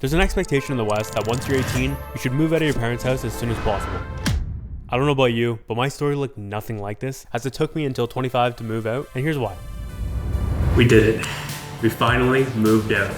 There's an expectation in the West that once you're 18, you should move out of your parents' house as soon as possible. I don't know about you, but my story looked nothing like this, as it took me until 25 to move out, and here's why. We did it. We finally moved out.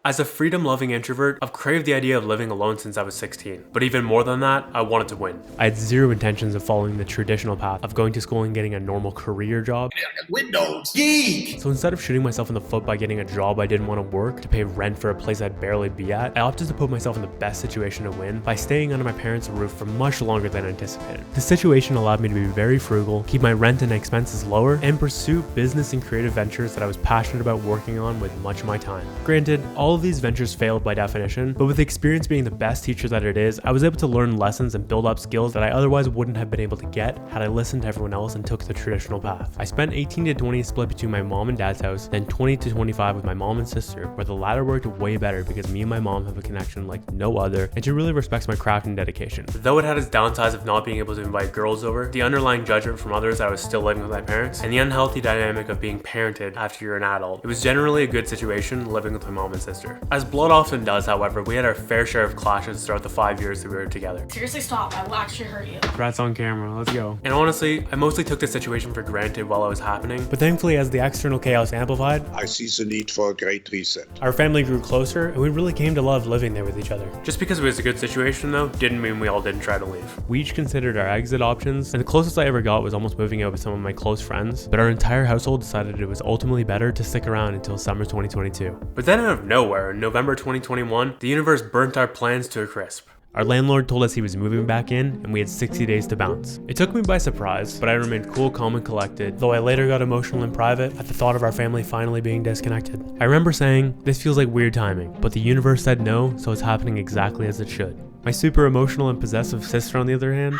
As a freedom-loving introvert, I've craved the idea of living alone since I was 16. But even more than that, I wanted to win. I had zero intentions of following the traditional path of going to school and getting a normal career job. Windows, geek! So instead of shooting myself in the foot by getting a job I didn't want to work to pay rent for a place I'd barely be at, I opted to put myself in the best situation to win by staying under my parents' roof for much longer than anticipated. The situation allowed me to be very frugal, keep my rent and expenses lower, and pursue business and creative ventures that I was passionate about working on with much of my time. Granted, all of these ventures failed by definition, but with experience being the best teacher that it is, I was able to learn lessons and build up skills that I otherwise wouldn't have been able to get had I listened to everyone else and took the traditional path. I spent 18 to 20 split between my mom and dad's house, then 20 to 25 with my mom and sister, where the latter worked way better because me and my mom have a connection like no other, and she really respects my craft and dedication. Though it had its downsides of not being able to invite girls over, the underlying judgment from others that I was still living with my parents, and the unhealthy dynamic of being parented after you're an adult, it was generally a good situation living with my mom and sister. As blood often does, however, we had our fair share of clashes throughout the 5 years that we were together. Seriously, stop. I will actually hurt you. Rats on camera, let's go. And honestly, I mostly took the situation for granted while it was happening, but thankfully as the external chaos amplified, I see the need for a great reset. our family grew closer and we really came to love living there with each other. Just because it was a good situation though, didn't mean we all didn't try to leave. We each considered our exit options, and the closest I ever got was almost moving out with some of my close friends, but our entire household decided it was ultimately better to stick around until summer 2022. But then out of nowhere, in November 2021, the universe burnt our plans to a crisp. Our landlord told us he was moving back in and we had 60 days to bounce. It took me by surprise, but I remained cool, calm, and collected, though I later got emotional in private at the thought of our family finally being disconnected. I remember saying, "This feels like weird timing," but the universe said no, so it's happening exactly as it should. My super emotional and possessive sister, on the other hand,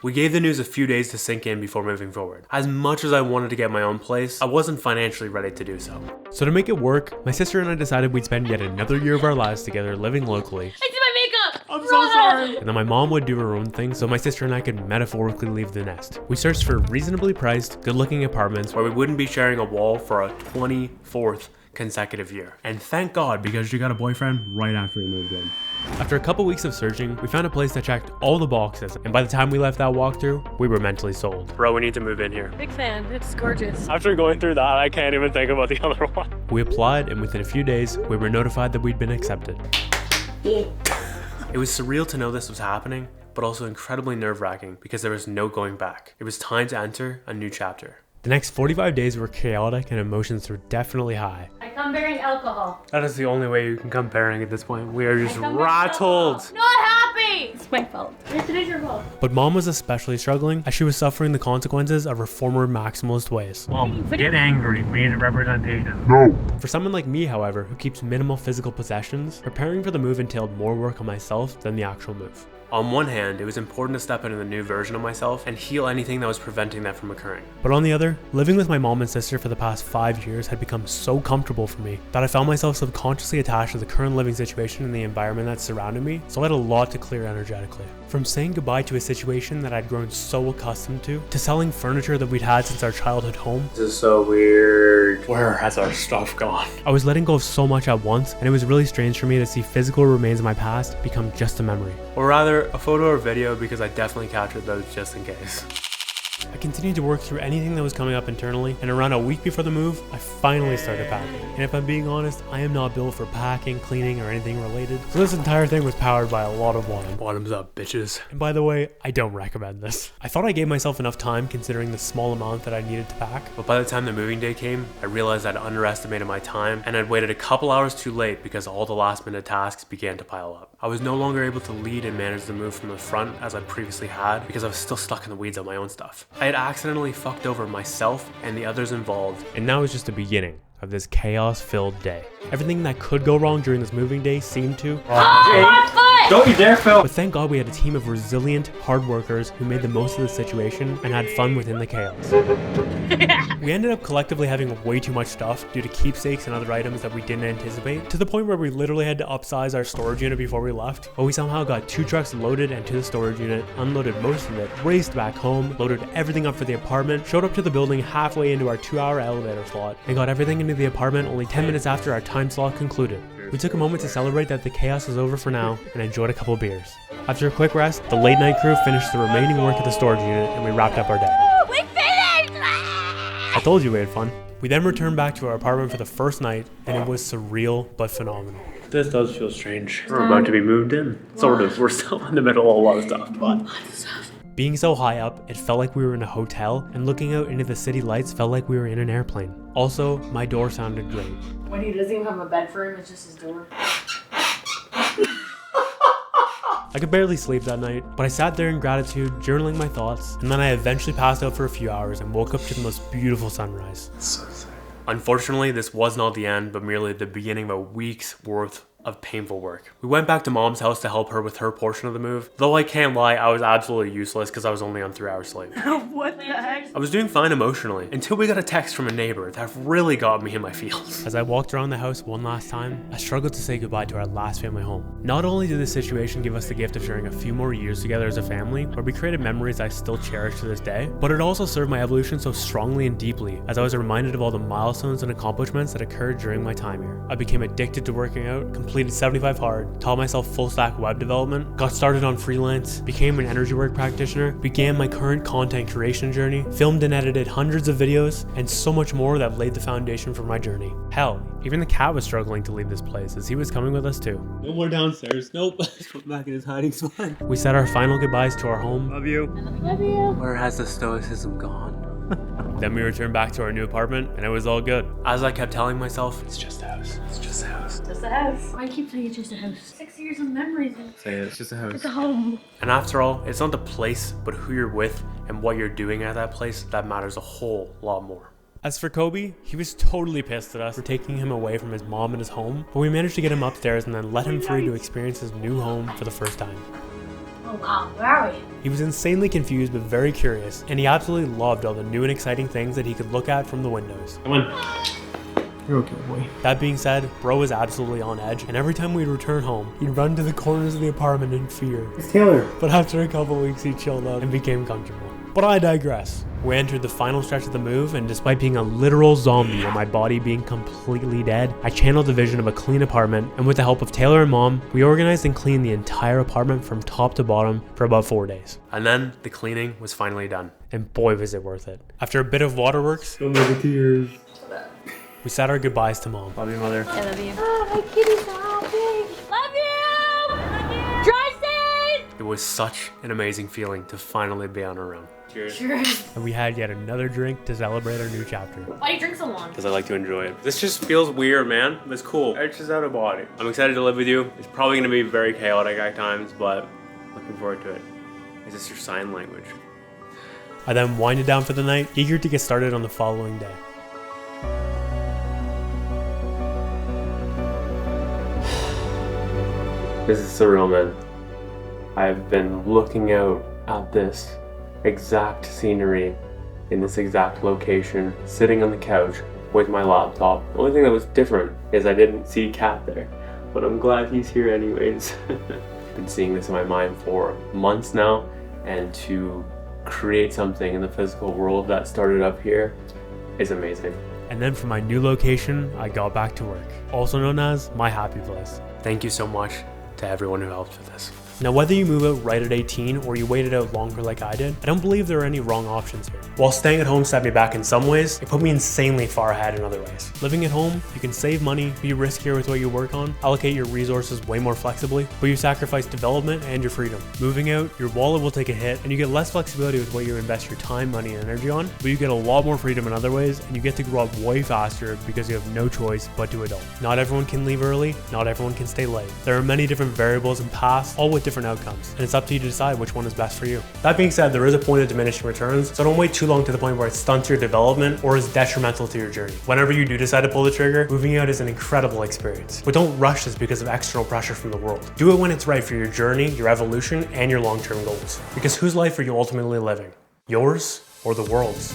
we gave the news a few days to sink in before moving forward. As much as I wanted to get my own place, I wasn't financially ready to do so. So to make it work, my sister and I decided we'd spend yet another year of our lives together living locally. I did my makeup! I'm so sorry! And then my mom would do her own thing, so my sister and I could metaphorically leave the nest. We searched for reasonably priced, good-looking apartments where we wouldn't be sharing a wall for a 24th consecutive year. And thank God, because she got a boyfriend right after we moved in. After a couple weeks of searching, we found a place that checked all the boxes, and by the time we left that walkthrough, we were mentally sold. Bro, we need to move in here. Big fan. It's gorgeous. After going through that, I can't even think about the other one. We applied, and within a few days, we were notified that we'd been accepted. It was surreal to know this was happening, but also incredibly nerve-wracking because there was no going back. It was time to enter a new chapter. The next 45 days were chaotic and emotions were definitely high. I come bearing alcohol. That is the only way you can come pairing at this point. We are just rattled. Not happy! It's my fault. Yes, it is your fault. But mom was especially struggling as she was suffering the consequences of her former maximalist ways. Mom, get angry. We need a representation. No! For someone like me, however, who keeps minimal physical possessions, preparing for the move entailed more work on myself than the actual move. On one hand, it was important to step into the new version of myself and heal anything that was preventing that from occurring. But on the other, living with my mom and sister for the past 5 years had become so comfortable for me that I found myself subconsciously attached to the current living situation and the environment that surrounded me, so I had a lot to clear energetically. From saying goodbye to a situation that I'd grown so accustomed to selling furniture that we'd had since our childhood home. This is so weird. Where has our stuff gone? I was letting go of so much at once, and it was really strange for me to see physical remains of my past become just a memory. Or rather, a photo or video, because I definitely captured those just in case. I continued to work through anything that was coming up internally, and around a week before the move, I finally started packing. And if I'm being honest, I am not built for packing, cleaning, or anything related, so this entire thing was powered by a lot of wine. Bottoms up, bitches. And by the way, I don't recommend this. I thought I gave myself enough time considering the small amount that I needed to pack, but by the time the moving day came, I realized I'd underestimated my time, and I'd waited a couple hours too late because all the last minute tasks began to pile up. I was no longer able to lead and manage the move from the front as I previously had because I was still stuck in the weeds on my own stuff. I had accidentally fucked over myself and the others involved, and now was just the beginning of this chaos-filled day. Everything that could go wrong during this moving day seemed to. Oh, my foot! Don't you dare, Phil! But thank God we had a team of resilient, hard workers who made the most of the situation and had fun within the chaos. We ended up collectively having way too much stuff due to keepsakes and other items that we didn't anticipate, to the point where we literally had to upsize our storage unit before we left. But we somehow got 2 trucks loaded into the storage unit, unloaded most of it, raced back home, loaded everything up for the apartment, showed up to the building halfway into our 2-hour elevator slot, and got everything into the apartment only 10 minutes after our time slot concluded. We took a moment to celebrate that the chaos was over for now and enjoyed a couple beers. After a quick rest, the late night crew finished the remaining work at the storage unit and we wrapped up our day. We finished! I told you we had fun. We then returned back to our apartment for the first night and it was surreal but phenomenal. This does feel strange. We're about to be moved in. Sort of. We're still in the middle of a lot of stuff, but... Being so high up, it felt like we were in a hotel, and looking out into the city lights felt like we were in an airplane. Also, my door sounded great. When he doesn't even have a bed for him, it's just his door. I could barely sleep that night, but I sat there in gratitude, journaling my thoughts, and then I eventually passed out for a few hours and woke up to the most beautiful sunrise. So sad. Unfortunately, this was not the end, but merely the beginning of a week's worth of painful work. We went back to Mom's house to help her with her portion of the move. Though I can't lie, I was absolutely useless because I was only on 3 hours sleep. What the heck? I was doing fine emotionally until we got a text from a neighbor that really got me in my feels. As I walked around the house one last time, I struggled to say goodbye to our last family home. Not only did this situation give us the gift of sharing a few more years together as a family, where we created memories I still cherish to this day, but it also served my evolution so strongly and deeply as I was reminded of all the milestones and accomplishments that occurred during my time here. I became addicted to working out, completed 75 hard, taught myself full stack web development, got started on freelance, became an energy work practitioner, began my current content creation journey, filmed and edited hundreds of videos, and so much more that laid the foundation for my journey. Hell, even the cat was struggling to leave this place as he was coming with us too. No more downstairs, nope. Put back in his hiding spot. We said our final goodbyes to our home. Love you. Love you. Where has the stoicism gone? Then we returned back to our new apartment and it was all good. As I kept telling myself, it's just a house, it's just a house. Just a house. I keep saying it's just a house. 6 years of memories. Say it, it's just a house. It's a home. And after all, it's not the place, but who you're with and what you're doing at that place that matters a whole lot more. As for Kobe, he was totally pissed at us for taking him away from his mom and his home, but we managed to get him upstairs and then let him free to experience his new home for the first time. Oh wow, where are we? He was insanely confused but very curious, and he absolutely loved all the new and exciting things that he could look at from the windows. Come on. You're okay, boy. That being said, bro was absolutely on edge, and every time we'd return home, he'd run to the corners of the apartment in fear. It's Taylor. But after a couple weeks, he chilled out and became comfortable. But I digress. We entered the final stretch of the move, and despite being a literal zombie and my body being completely dead, I channeled the vision of a clean apartment, and with the help of Taylor and Mom, we organized and cleaned the entire apartment from top to bottom for about 4 days. And then the cleaning was finally done, and boy was it worth it. After a bit of waterworks, we said our goodbyes to Mom. Love you, Mother. I love you. Oh, my kitty's so happy. Love you! Love you! Drive safe! It was such an amazing feeling to finally be on our own. Cheers. Cheers. And we had yet another drink to celebrate our new chapter. Why do you drink so long? Because I like to enjoy it. This just feels weird, man. It's cool. It's just out of body. I'm excited to live with you. It's probably going to be very chaotic at times, but looking forward to it. Is this your sign language? I then winded down for the night, eager to get started on the following day. This is surreal, man. I've been looking out at this exact scenery in this exact location, sitting on the couch with my laptop. The only thing that was different is I didn't see Kat there, but I'm glad he's here anyways. I've been seeing this in my mind for months now, and to create something in the physical world that started up here is amazing. And then for my new location, I got back to work, also known as my happy place. Thank you so much to everyone who helped with this. Now, whether you move out right at 18 or you waited out longer like I did, I don't believe there are any wrong options here. While staying at home set me back in some ways, it put me insanely far ahead in other ways. Living at home, you can save money, be riskier with what you work on, allocate your resources way more flexibly, but you sacrifice development and your freedom. Moving out, your wallet will take a hit and you get less flexibility with what you invest your time, money, and energy on, but you get a lot more freedom in other ways and you get to grow up way faster because you have no choice but to adult. Not everyone can leave early, not everyone can stay late. There are many different variables and paths, all with different outcomes, and it's up to you to decide which one is best for you. That being said, there is a point of diminishing returns, so don't wait too long to the point where it stunts your development or is detrimental to your journey. Whenever you do decide to pull the trigger, moving out is an incredible experience. But don't rush this because of external pressure from the world. Do it when it's right for your journey, your evolution, and your long-term goals. Because whose life are you ultimately living? Yours or the world's?